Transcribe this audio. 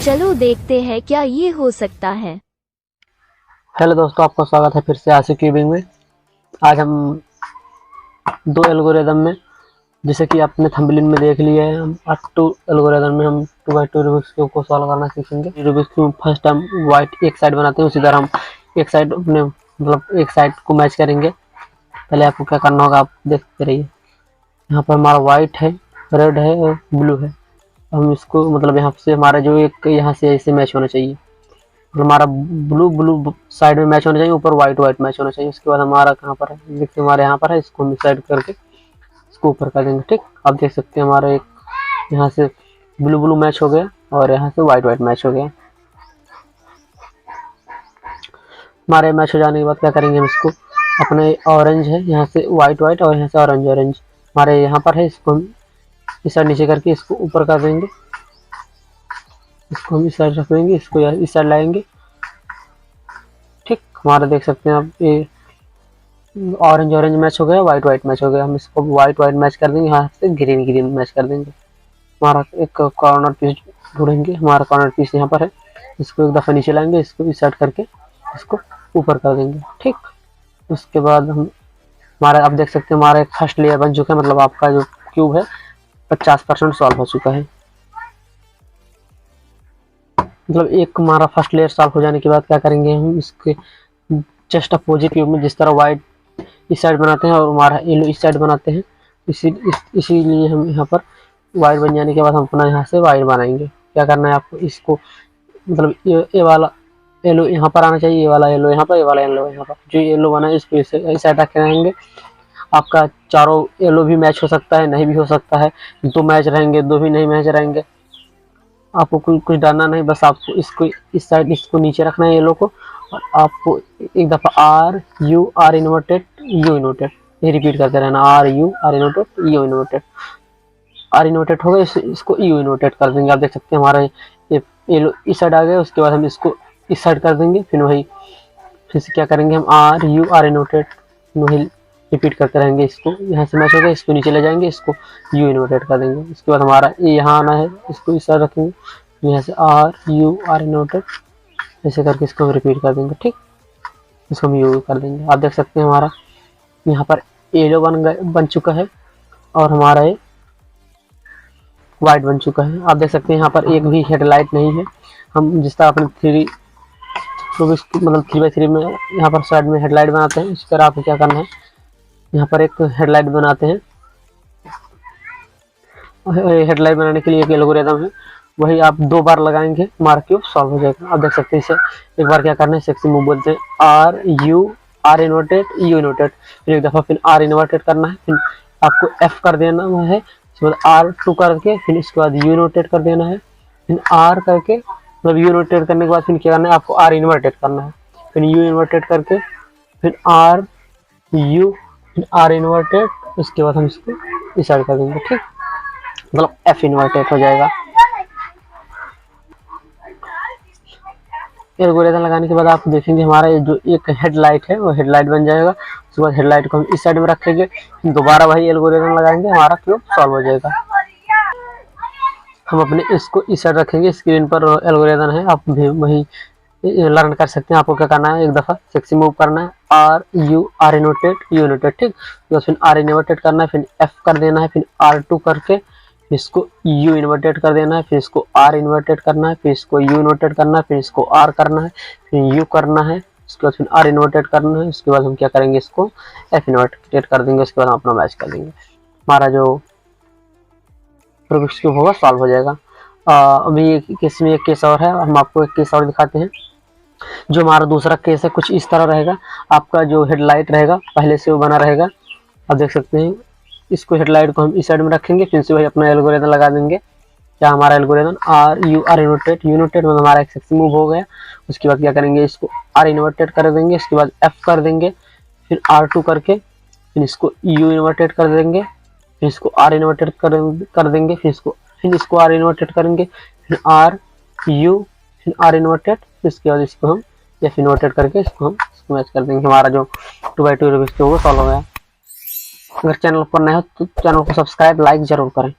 चलो देखते हैं क्या ये हो सकता है। हेलो दोस्तों, आपका स्वागत है फिर से आशिक क्यूबिंग में। आज हम दो एल्गोरिदम में, जैसे कि आपने थंबनेल में देख लिया है, हम टू एल्गोरिदम में हम 2x2 रूबिक्स क्यूब को सॉल्व करना सीखेंगे। रूबिक्स क्यूब फर्स्ट हम वाइट एक साइड बनाते हैं, उसी तरह हम एक साइड अपने मतलब एक साइड को मैच करेंगे। पहले आपको क्या करना होगा, आप देखते रहिए। यहाँ पर हमारा वाइट है, रेड है और ब्लू है। हम इसको मतलब यहाँ से हमारा जो एक यहाँ से ऐसे मैच होना चाहिए, हमारा ब्लू ब्लू साइड में मैच होना चाहिए, ऊपर व्हाइट व्हाइट मैच होना चाहिए। उसके बाद हमारा कहाँ पर है, देखिए हमारे यहाँ पर है, इसको हम साइड करके इसको ऊपर कर देंगे। ठीक, आप देख सकते हैं हमारा एक यहाँ से ब्लू ब्लू मैच हो गया और यहाँ से व्हाइट व्हाइट मैच हो गया। हमारे मैच हो जाने के बाद क्या करेंगे, हम इसको अपने ऑरेंज है यहाँ से व्हाइट व्हाइट और यहाँ से ऑरेंज ऑरेंज हमारे यहाँ पर है, इसको हम इस साइड नीचे करके इसको ऊपर कर देंगे। इसको हम इस साइड रख देंगे, इसको इस साइड लाएंगे। ठीक, हमारा देख सकते हैं आप ये ऑरेंज ऑरेंज मैच हो गया, व्हाइट व्हाइट मैच हो गया। हम इसको व्हाइट व्हाइट मैच कर देंगे, यहाँ से ग्रीन ग्रीन मैच कर देंगे। हमारा एक कॉर्नर पीस ढूंढेंगे, हमारा कॉर्नर पीस यहाँ पर है, इसको एक दफ़ा नीचे लाएंगे, इसको इस साइड करके इसको ऊपर कर देंगे। ठीक, उसके बाद हम हमारा आप देख सकते हैं हमारा एक फर्स्ट लेयर बन चुका है, मतलब आपका जो क्यूब है 50% सॉल्व हो चुका है। मतलब एक हमारा फर्स्ट लेयर सॉल्व हो जाने के बाद क्या करेंगे, हम इसके जस्ट अपोजिट क्यूब में जिस तरह वाइट इस साइड बनाते हैं और हमारा येलो इस साइड बनाते हैं, इसीलिए हम यहाँ पर वाइट बन जाने के बाद हम अपना यहाँ से वाइट बनाएंगे। क्या करना है आपको, इसको मतलब ये वाला येलो यहाँ पर आना चाहिए, ये वाला येलो यहाँ पर, ये वाला येलो यहाँ पर। जो येलो बना है इसको इस साइड रख रहेंगे। आपका चारों येलो भी मैच हो सकता है, नहीं भी हो सकता है, दो मैच रहेंगे, दो भी नहीं मैच रहेंगे। आपको कुछ डालना नहीं, बस आपको इसको इस साइड इसको नीचे रखना है येलो को, और आपको एक दफ़ा R U R inverted U inverted ये रिपीट करते रहना। R U R inverted U inverted, R inverted हो गया, इसको यू इन्वर्टेड कर देंगे। आप देख सकते हैं हमारा ये येलो इस साइड आ गया। उसके बाद हम इसको इस साइड कर देंगे, फिर से क्या करेंगे, हम आर यू आर इन्वर्टेड वही रिपीट करते रहेंगे। इसको यहाँ से मैच हो गया, इसको नीचे ले जाएंगे, इसको यू इन्वर्टेड कर देंगे। इसके बाद हमारा ये यहाँ आना है, इसको इस साइड रखेंगे, यहाँ से आर यू आर इन्वर्टेड ऐसे करके इसको हम रिपीट कर देंगे। ठीक, इसको हम यू कर देंगे। आप देख सकते हैं हमारा यहाँ पर येलो बन चुका है और हमारा ये वाइट बन चुका है। आप देख सकते हैं यहाँ पर एक भी हेडलाइट नहीं है। हम जिस तरह अपने मतलब 3x3 में यहाँ पर साइड में हेडलाइट बनाते हैं, इस तरह आपको क्या करना है, यहाँ पर एक हेडलाइट बनाते हैं। हेडलाइट बनाने के लिए एक एल्गोरिथम है, वही आप 2 बार लगाएंगे, हमारा क्यूब सॉल्व हो जाएगा। आप देख सकते हैं इसे एक बार क्या करना है, सेक्सी मूव बोलते हैं, R U R inverted U inverted, फिर एक दफ़ा फिर आर इन्वर्टेड करना है, फिर आपको एफ कर देना है, उसके बाद R2 करके फिर इसके बाद यू इन्वर्टेड कर देना है, फिर आर करके मतलब यू इन्वर्टेड करने के बाद फिर क्या करना है, आपको आर इन्वर्टेड करना है, फिर यू इन्वर्टेड करके फिर आर यू आर इन्वर्टेड, उसके बाद हम इसको इस साइड कर देंगे। ठीक, मतलब एफ इन्वर्टेड हो जाएगा। एल्गोरिथम लगाने के बाद आप देखेंगे हमारा जो एक हेडलाइट है वो हेडलाइट बन जाएगा। उसके बाद हेडलाइट को हम इस साइड में रखेंगे, दोबारा वही एल्गोरिथम लगाएंगे, हमारा क्यूब सॉल्व हो जाएगा। हम अपने इसको इस साइड रखेंगे, स्क्रीन पर एल्गोरिथम है, आप भी वही लर्न कर सकते हैं। आपको क्या करना है, एक दफ़ा सेक्सी मूव करना है, R U R inverted U inverted. ठीक, तो फिर आर इन्वर्टेड करना है, फिर एफ कर देना है, फिर R2 करके इसको यू इन्वर्टेड कर देना है, फिर इसको आर इन्वर्टेड करना है, फिर इसको यू इन्वर्टेड करना है, फिर इसको आर करना है, फिर यू करना है, उसके बाद फिर आर इन्वर्टेड करना है। उसके बाद हम क्या करेंगे, इसको एफ इन्वर्टेड कर देंगे। उसके बाद हम अपना मैच कर देंगे, हमारा जो रूबिक्स क्यूब होगा सॉल्व हो जाएगा। अभी इसमें एक केस और है, हम आपको एक केस और दिखाते हैं। जो हमारा दूसरा केस है कुछ इस तरह रहेगा, आपका जो हेडलाइट रहेगा पहले से वो बना रहेगा। आप देख सकते हैं इसको हेडलाइट को हम इस साइड में रखेंगे, फिर से वही अपना एल्गोरिथम लगा देंगे। क्या हमारा algorithm R U R inverted U inverted, मतलब हमारा एक सेक्सी मूव हो गया। उसके बाद क्या करेंगे, इसको आर इन्वर्टेड कर देंगे, उसके बाद एफ कर देंगे, फिर R2 करके फिर इसको यू इन्वर्टेड कर देंगे, फिर इसको आर इन्वर्टेड कर देंगे, फिर इसको आर इन्वर्टेड करेंगे, फिर आर यू फिर आर इन्वर्टेड, इसके बाद इसको हम एफ इन्वर्टेड करके इसको मैच कर देंगे। हमारा जो 2x2 रूबिक्स क्यूब वो सॉल्व हो गया। अगर चैनल पर नए हो तो चैनल को सब्सक्राइब लाइक जरूर करें।